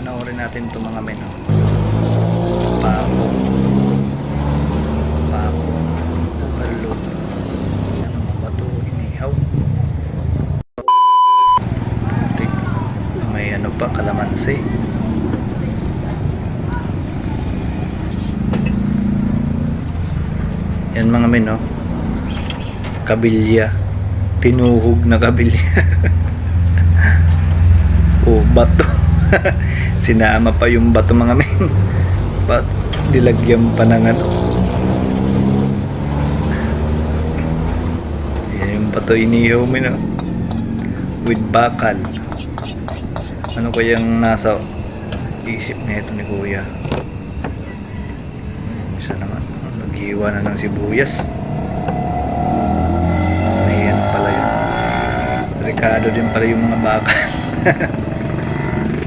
Panoorin natin itong mga men. Pako. Pako. Overload. Yan ang mga bato. Inihaw. May ano pa, kalamansi. Yan mga men, no? Kabilya. Tinuhog na kabilya. Oh, bato. Sinama pa yung bato mga men. Bato. Dilagyan pa ng ano. Yan yung bato inihaw men, no? With bakal. Ano kayang nasa isip na ito ni kuya? Isa naman. Naghiwa na ng sibuyas. May ano pala yun. Rekado din pala yung mga bakal.